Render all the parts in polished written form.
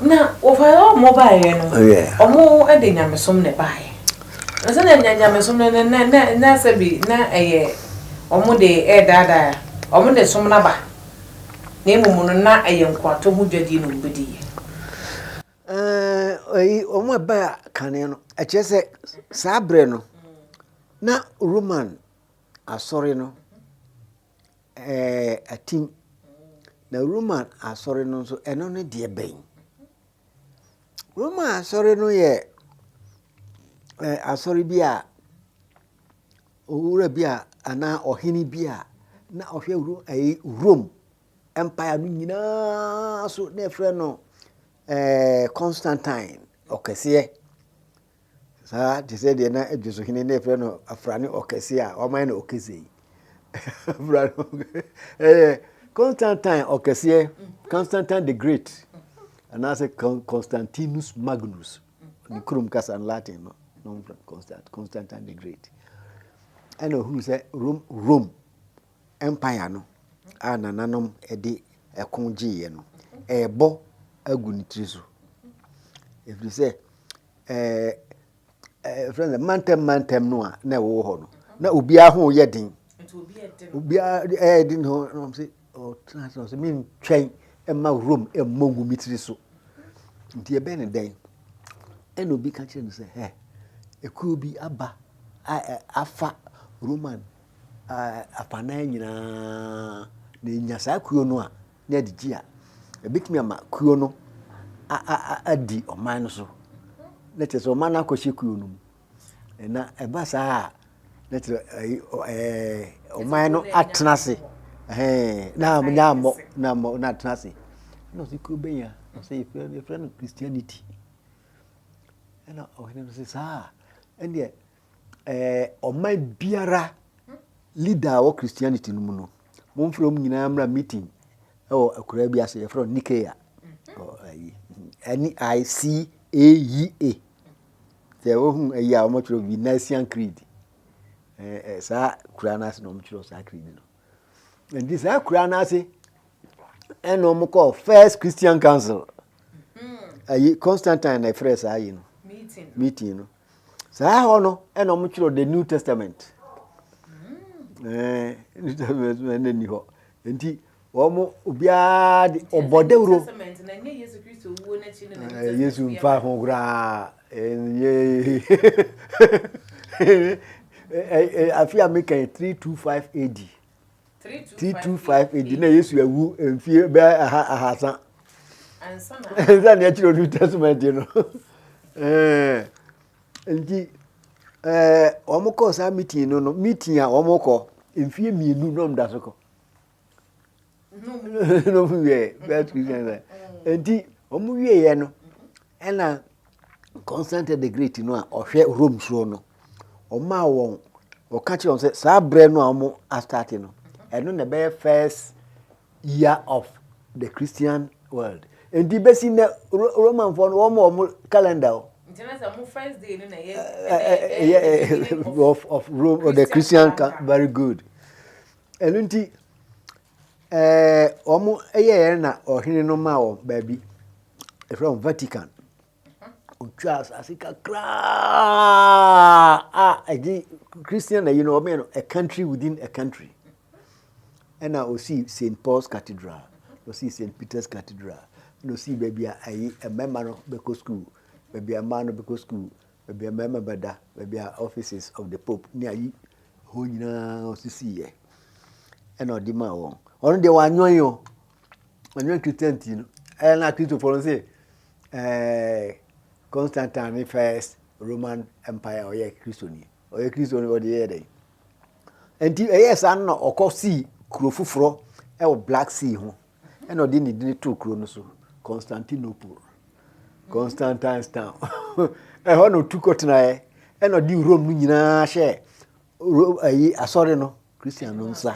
Na ofalo mobile no omo ede nyamesom ne bae na se na nyamesom na se bi na omo de dada omo de som na ba na emumu no na nkwato hu dwadi no mbedi omo ba kane no a chese sabre no na Roman asori no atim na Roman asori no so eno ne de ben Roman asori no ye asori bia owura bia ana ohini bia na ohwe Rome empire no nyina so na efre no Constantine okese sa dise de na edwoso hini na efre no afrane okese a o man na okese Constantine okese Constantine the Great and as Constantinus Magnus the krum kasa in Latin no Constantine the Great and who say Rome empire no anananom ede ekonje no ebo agunitriso if you say friend mantem no a na wo ho no na obia ho ye din obia din ho no say o transfer so mean twen emma Rome emmongu mitriso nti ebe ne den eno bi ka kire no say ekuo bi aba afa Roman apana nyina na nyasa kuo no a na adigi a ebitimi ama kuo no adi oman no so na tese oman akohye kuo no na eba saa na tese oman no atenase na atenase no sikuo benya no say friend Christianity na ohene no say saa ende oman biara leader of Christianity no mu no from nyina mra meeting akura bi ase from Nicaea NICAEA the ohun ayi mo tro bi Nicene Creed sa kura na ase no mo tro sa creed no and this akura na ase eno mo call First Christian Council ayi Constantine na fresh ayi no meeting no sa ho no eno mo tro the New Testament ni ho enti omo obia de obodewro na nye Yesu Kristo wo na chi na Yesu mfa ho gra afia make 325 AD 325 AD na Yesu awu mfie be ahasa ansa na chiro New Testament no enti omo ko sa meeting no meeting a omo ko mfie mienu no mdasoko no we that Christian enti omo wie ye no ena Constantine the Great no a ohwe Rome so no oma won o ka che on say sa bre no omo start no eno na be first year of the Christian world enti besi na Roman for no omo calendar first day no na of Rome or the Christian very good enunti omo eye na ohene no ma o baabi from Vatican Charles asika kra Christian you know a country within a country and I see St. Paul's Cathedral we see St. Peter's Cathedral no see baby a member no beko school baby a man no beko school baby a member bada baby offices of the Pope ni ayi ho nyina osisi ye and odi ma won on de wanyon yo wanyon Christianity no na Christo for say Constantine first Roman Empire or ye Christian or ye Christian or the day enti yes an no okosi kuro fufuro e wo Black Sea ho e no de ni to kuro no so Constantinople Constantine's town e ho no tukotena e no di Rome no nyina hye ayi asori no Christian no nsa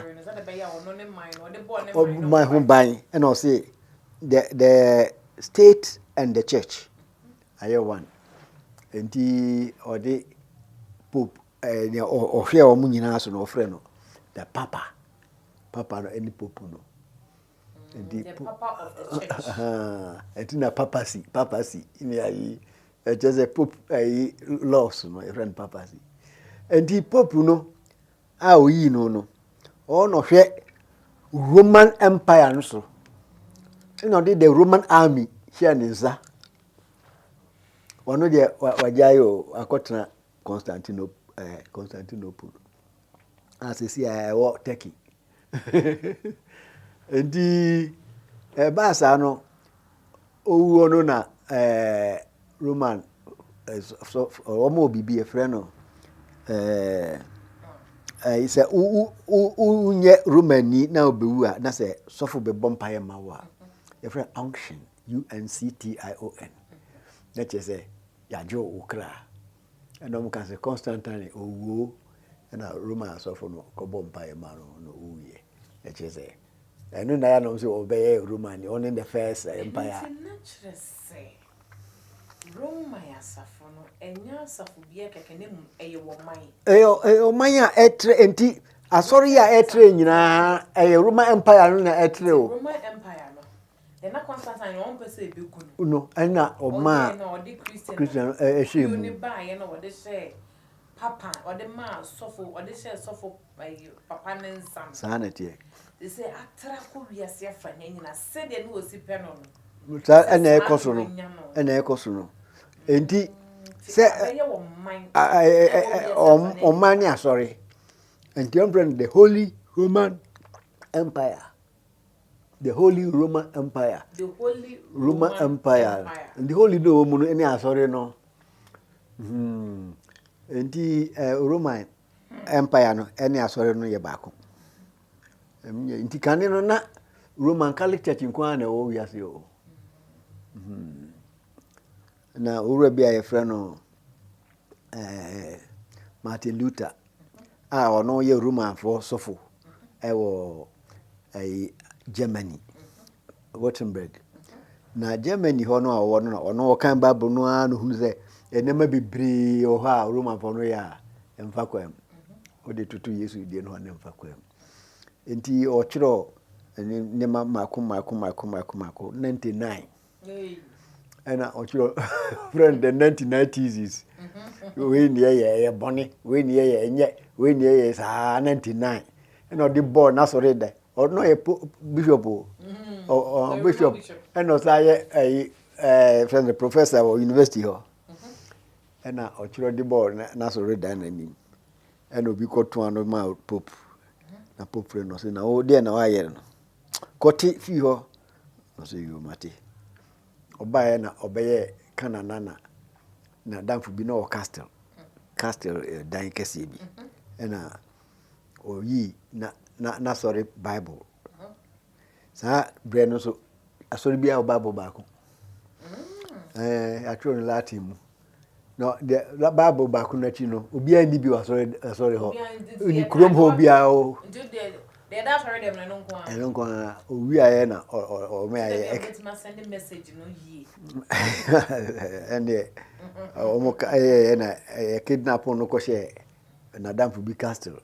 my home by and I say the state and the church are one and the Pope or here or munyina so no friend the Papa papa no any pope no. The papa of the church. Etina papacy. In just a pope laws no, a friend papacy. And the pope no, we no. Oh no, Roman Empire no so. You know, the Roman army here in Za. One of the Wajayo, Akotna Constantinople. As I see, I walk Turkey. And the Basano, oh, no, na Roman, so almost be a friend. He said, "Unye Romani now be wua." That's a suffer be bumpire mawa. Your friend unction, UNCTION. That is a yajo ukra. And I'm can say Constantine owo. And a Roman suffer no ko bumpire mano no uye. That is a. I know na no say obey Romani only the first empire. Roma ya safono enya safubia kekene eyewo man Manya etre enti asori ya etre nyina Roman empire no na etre o Roman empire no de na Constantine won pese ebeku no na oma na odi Christian ehemu ni ba ye na wode she papa wode ma sofo wode she sofo papa nensam sanete they say atra ko wiase afa nyina se de no osi pe no ena ekoso no enti se omani asori enti on the Holy Roman Empire. The Holy Roman Empire. The Holy Roman Empire. The Holy no mu no eni asori no. Enti Roman Empire no eni asori no ye baako. Enti kane no na Roman Catholic Church nkwa na wo wiase o. Na owura bia ye frɛ no Martin Luther ono ye Roman for sofo ewo Germany Wittenberg na Germany ho no awo no ono kan Bible no anu hunu se enema bebre o ha Roman for no ya emfa kwam o de tutu Yesu die no na emfa kwam enti o kyerɛ ne mako 99 and friend the 1990s we near bonny we near nye we near 99 and the boy na so read or no a bishop or bishop and no say friend the professor or university ho and ochiro the boy na so read na nim and obi ko to an ma pope na pope friend no say na o dey na wa yer no koti fi ho no say you mate obaye na obeye kanana na damfu bi no castle dan kese bi na oyi na sorry Bible sa bre no so asori bia Bible baako atro no Latin mu no the Bible baako na chi no obi ani bi sorry ho ni krom ho bia o they that heard them no nko eno nko owi aye na o me aye send message no yi and o na kidnap no ko she na damfu bi castle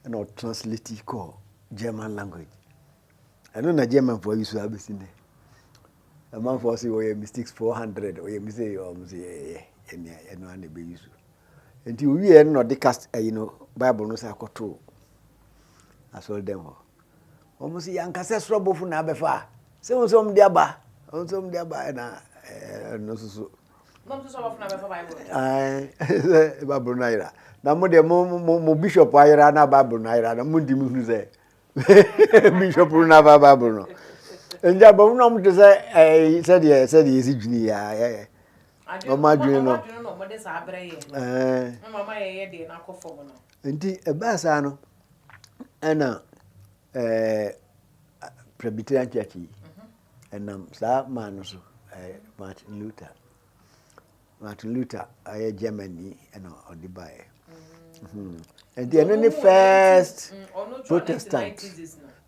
and o translate ko German language eno na German for use abesinde a man for say we mistakes 400 we me say o me say eno an be use enti owi no de cast Bible no say akoto asol dem ho almost yankase srobofu na abefa se won de aba na no so srobofu na abefa Bible Bible na ira na mo de mo bishop ayira na Bible na ira na mo ndi mu se bishop na Bible no enja bo no mo de say de esi dwini ya o ma dwini no mo de sa abre ye mama ye de na kofo no enti eba sa no ana Presbyterian Church and sa man so Martin Luther I Germany and on the buy and the any first Protestant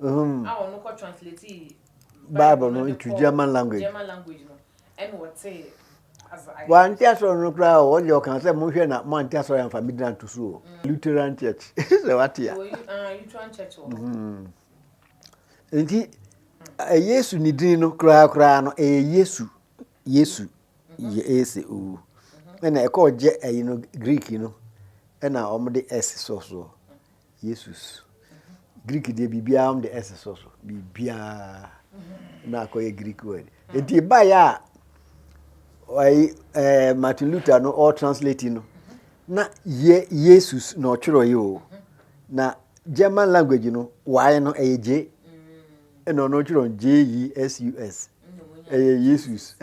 no ko translate Bible no into German language no and what say as I one theater no crowd all you can say mo hwe na man theater and family to so Lutheran Church so what here Lutheran Church Nti Yesu ni din no kra no Yesu Yesu o na e ko je no Greek no na omde s so Jesus Greek de bibia omde s so bibia na ko ye Greek word nti ba ya Martin Luther no all translating no na Jesus no twero ye o na German language no why no J no no twero Jesus Jesus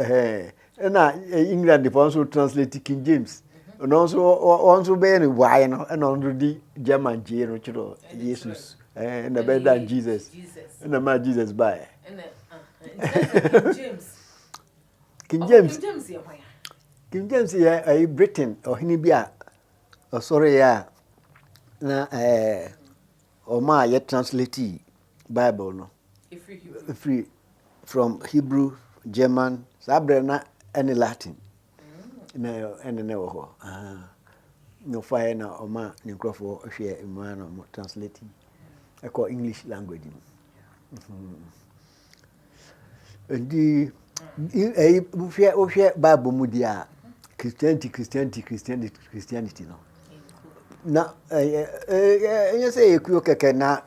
na England they also translate King James and also be any why no and on the German J no twero Jesus and the better Jesus and the man Jesus by King James yeah Britain or Hinibia or sorry yeah na or ma yet translate Bible no free from Hebrew German sabrena any Latin na any never no fire na or ma nikrofo hwe emma no translating I call English language and the Bible mu dia Christianity no na you say you keke na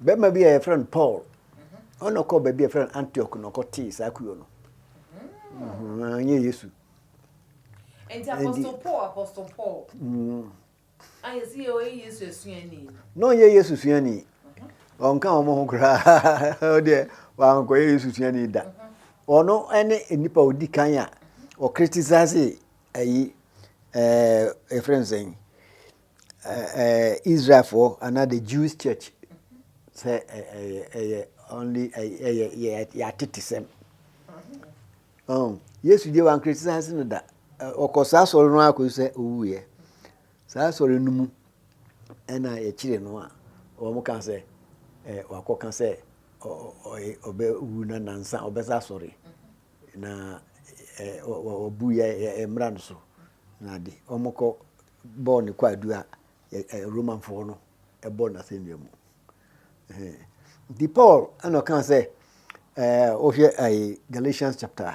be ma be a friend Paul ono ko be a friend Antioch no ko tis akuyo no nye Yesu and Apostle Paul I see o Yesu suani no ye Yesu suani onka omo ho kra o de wa ko Yesu suani da ono ene nipa odi kan a o criticize ayi a friend saying Israel for another Jewish church say only ya titisem yes we wan criticize no da okosa soro no akọ say owuye sa soro numu ena ye kire no a o mo kan say wakọ kan say obe wu na nansa obesa sori na obu ya emra no so na de omoko born kwadu a Roman for no e born na same mu the Paul and can say over Galatians chapter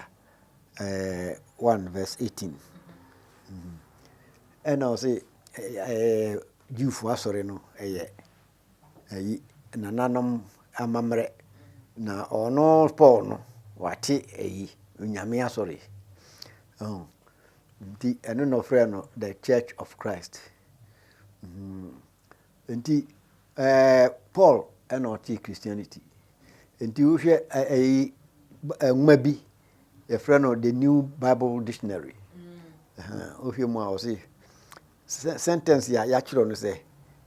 1 verse 18 and I say Jew for sorry no na nanom amamre na ono Paul no wate nyame asori the no friend no the Church of Christ Paul and not Christianity and you hear a maybe a friend of the New Bible Dictionary of your mouth say sentence ya actually say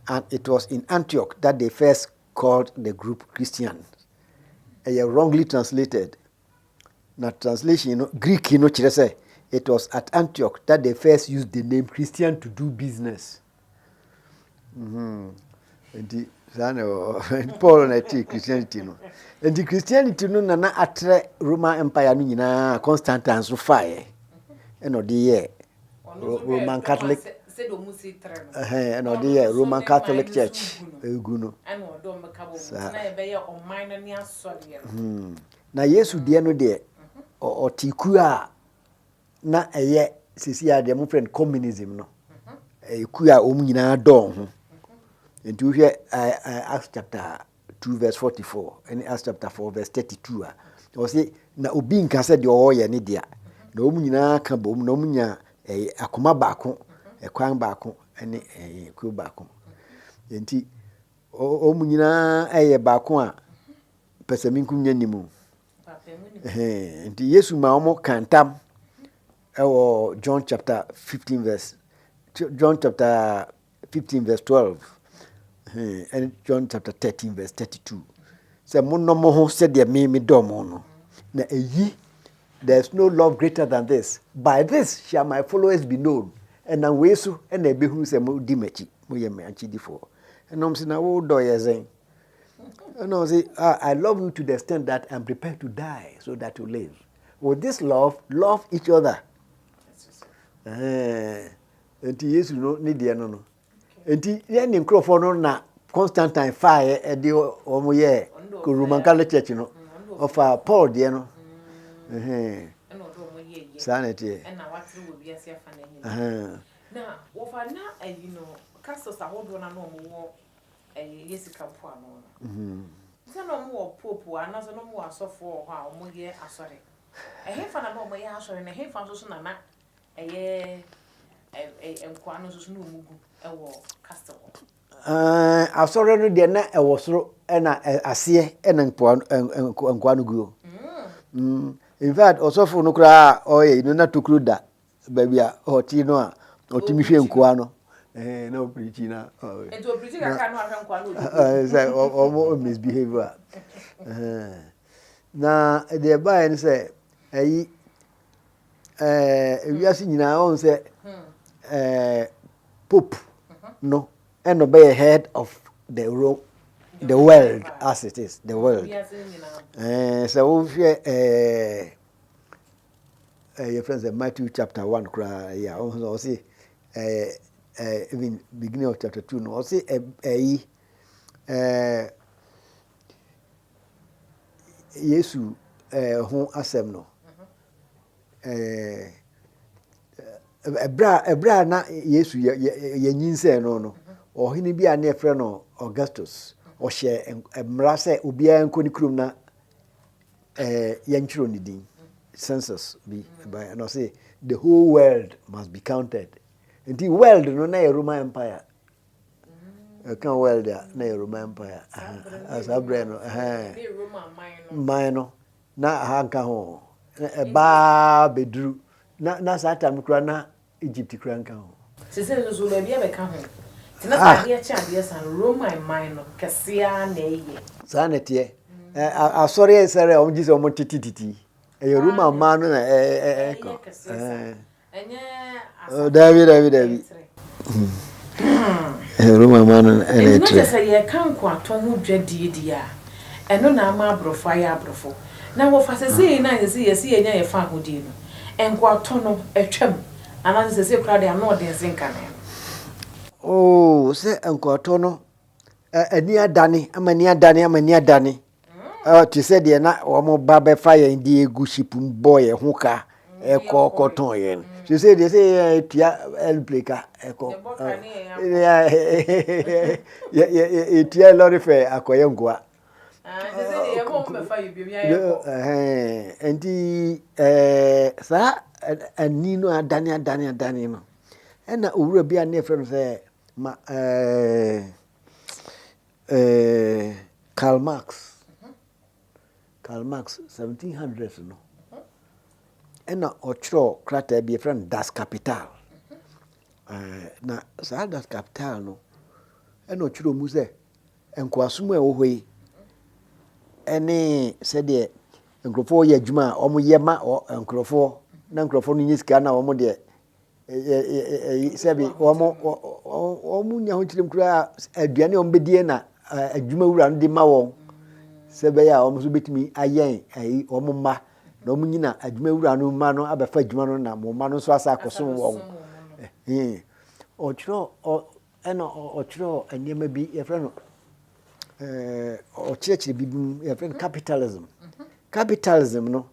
and it was in Antioch that they first called the group Christians wrongly translated na translation Greek say it was at Antioch that they first used the name Christian to do business and the Paul na Christianity no and the Christianity no na atre Roman Empire no nyina Constantine so fire and no the Roman Catholic and no the Roman Catholic Church egu no and do mekabo na e be ye oman no ne asori na Yesu de no de otiku a na eye sisi a de mo friend communism no eku a om nyina don ho and you hear Acts chapter 2 verse 44 and Acts chapter 4 verse 32 or say na obi nka se de oye ne dia na om nyina ka bom na om nya akoma baako ekwan baako ene ku baako enti om nyina baako a pesaminku nya nimu enti Yesu ma omo kantam John chapter 15 verse 12 and John chapter 13 verse 32 say monno mo ho said de me dom no na there's no love greater than this by this shall my followers be known and na we so and na be hu say mo di machi mo ye me anchi di for and no say na wo do ye zen and no say I love you to the extent that I'm prepared to die so that you live with this love each other enti Yesu no ni de no enti ye ni nkrofo no na Constantine fire e de omo ye Roman Catholic Church no of Paul dear no sanity and now what will be as your fan. Now, what I now, you know, castles are hold one and no more a Jessica Puano. No more poop, another no more so for how more year, sorry. I have found a normal answer and a half house on a year. And Quanos no mugu, a war, castle. I saw no dear na I was so and I see and Quanugu. In fact, also for no cry, or you do not to crude that, baby, or Tino, or Timothy and Quano. No preaching. And to a preaching, I cannot have Quano. Or misbehavior. Now, they buy and say, we are seeing our own say, Pope, no, and obey a head of the world as it is, the world. So, your friends, Matthew chapter 1, cry, yeah, also see, even beginning of chapter 2, no, see, Yesu, who asem no, Ebra na Yesu ye nyinse no ohini bia na efre no Augustus o hye emra se obia nkoni krum na yanchiro ni din census bi by no say the whole world must be counted. The world no na Roman Empire can world na Roman Empire as abra no Roman na hanka ho ba bedru na sata mkura na Egypt kura nka ho sese zo le bia be ka ho tina sa dia cha dia san Roman minor kasia na eye sanete asori esere o mji se o tititi e Roman man na David Roman man na etre se ye kan kwa to ho dwadie dia eno na ama abrofo ya abrofo na wo fa sese na yesi enya ye fa hodi no enkwa to no etwam ana sese kra de am no de zinkane oh se enkwa to no ani adane amani adane to say de na wo mo ba be fa ye ndi egu shipum boy ho ka koton ye so say de say tia elpleka eko ya tia lori fe akoye ngwa Enti sa anino adane no ena owura bia na efre no say ma Karl Marx 1700s no ena ochro krata bi efre Das Kapital na sa Das Kapital no ena ochro mu say enkwasum a wo hoi ene said de nkrofo ye adwuma omo ye ma nkrofo na nkrofo no nyisika na omo de sebi omo nya ho kirim kura aduane omo bedie na adwuma wura no de ma won sebe ya omo so betimi ayen omo ma na omo nyina adwuma wura no ma no abefa adwuma no na mo ma no so asa akoso won ochro ochro anyema bi ye fra no or church bibum your friend capitalism capitalism no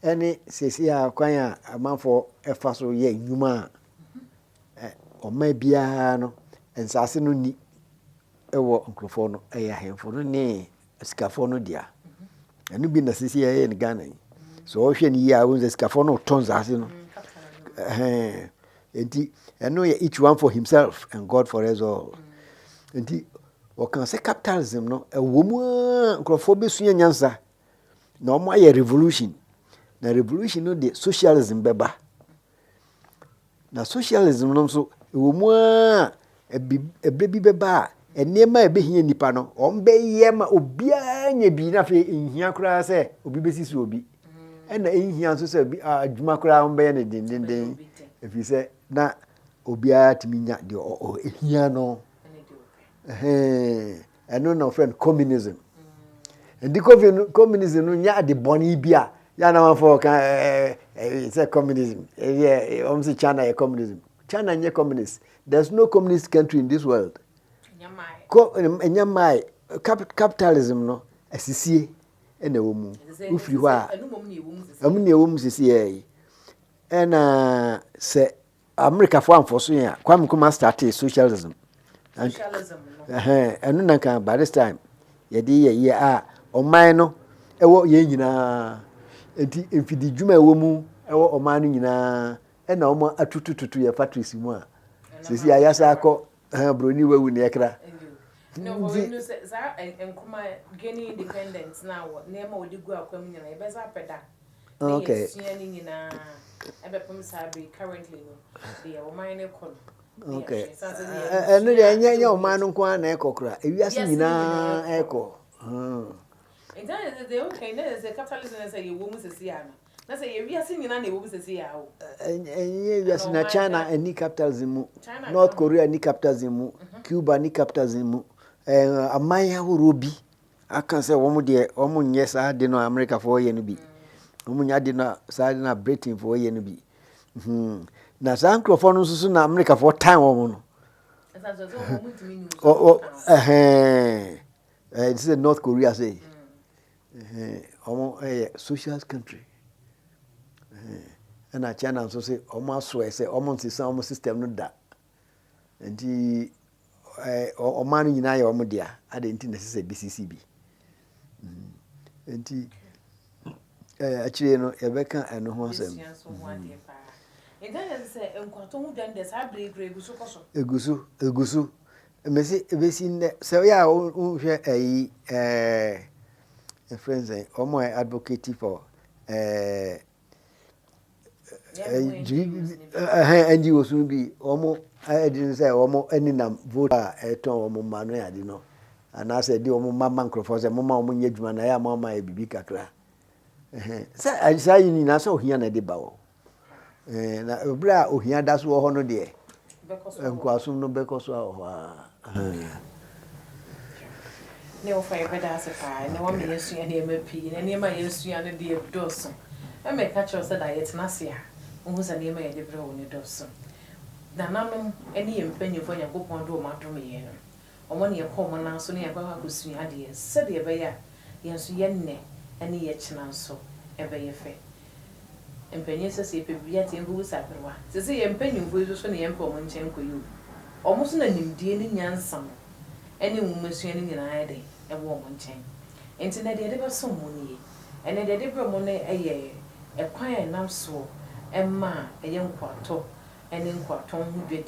any sesi ya kwan amanfo efa so ye nwuma o ma bia no ensase no ni ewo nkrofo no eya hemfo no ne sikafo no dia enu bi na sesi ya in Ghana so o hwe ni ya won sikafo no tonzase no enti enu each one for himself and God for us all enti o kan say capitalism no ewomu nkrofo besunya nyansa na omo aye revolution na revolution no de socialism beba na socialism no so ewomu ebebi beba enema ebehia nipa no ombe yema obia nya bi na fe nhia kura se obi besisi obi ena nhia so se adwuma kura ombe ne dindindin efi se na obia timinya de ehia no eno no friend communism and the communism no nya de boni bia ya na for kan say communism say China is communism. China is communist. There's no communist country in this world. Nyamai capitalism no asisie ena wo mu ufiri ho a emu ne wo mu sisie ena se America for amfoso ya kwam kuma start socialism enu na kan by this time ye di ye a oman no ewo ye nyina enti emfidi dwuma ewo mu ewo oman no nyina ena omo atutututu ye factories mu a sisi ayasa akọ broni wewu ne ekra no we no say enkuma gaining independence now nema odi gu akwam nyina e beza peda okay suani nyina ebepem sabe currently no the oman ne kon okay enu de enya oman no kwa na ekokra ewiase nyina eko Then they okay, there's a capitalism as a woman says, yeah. That's a we are seeing an woman says, yeah. And yes, na China any capitalism, North Korea any capitalism, Cuba any capitalism, Amaya Ruby. I can say one dear, almost yes, I did not America for a year. I did not Sadina Britain for a year. Now, some crophones in America for time woman. It's a North Korea say. Socialist country. And I China so say almost say almost some system no that. And the man in I or media, I didn't necessarily BCCB. And actually, no, Rebecca and no one said. And then say, Uncle, then there's a big Egusu. Messi, so yeah, a friend say, my advocate for and you will be almost, I didn't say almost any voter at all, Manu, I didn't know. And I said, the Mamma Crofos, and Mamma Munjman, I am on my baby cacra. So I say, you know, so here at the bow. And bra, oh, here that's what honor dear. And Quasum no because no fire, but as a fire, no one may see any MP, and near my industry and the dear Dawson. I may catch us that I it's Nasia, who's a name of the brown Dawson. Nanam, any impenium for your book on do matromian. Or one year common now, so near Baba who's your ideas, said the Abaya, yes, yenne, any yet so, ever your fate. Impenius as if it be at him who's at one. To say impenium who's on the emperor and chanko you. Almost an Indian yansam. Any woman swinging in a day, a woman chain. Internet they ever so money, and they ever money a year, a quiet nam so, and ma, a young quarto, and in quarton who did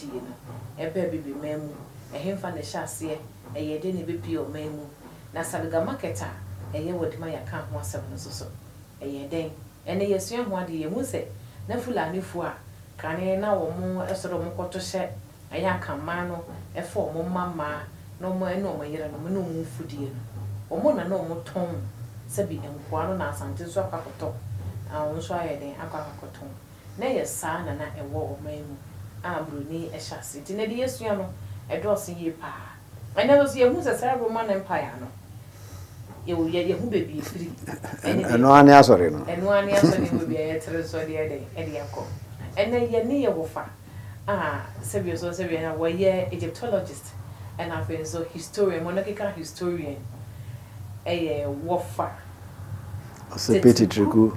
a baby be memu, a him fan the chassis, a year didn't be pure memu, Nasaliga marketa, a year with my account 17 so, a year day, and a year swim one day, you say, Nefula Nifua, can I now or more a sort of mokoto set, a young camano, a form mamma. No more, yet no move for dear. Or more than no more tone. Sabi and Quano na something so capital. I won't try a day, I got a tone. Nay, a son and a war of maim. Bruni, a chassis. In a dear Siano, a dossing ye pa. I never see a moose a cerebral man empire. You will yet who be free. And one answer, and one answer will be a territory day, Ediaco. And then ye near Woffa. Sabi so Sabiana were ye Egyptologist. And I feel so historian, monarchical historian, a warfare. A petty trick.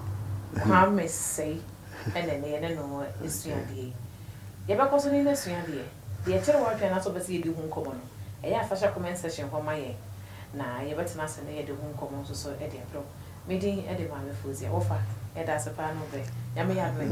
How may say, and then they know is Yandy. Yabba was in this Yandy. The actual work and also see the home common. A fashion comment session for my year. Now, you better not say the home common so at the pro. Meeting at the Mamma Fuzzy offer, and as a panel there. Yammy,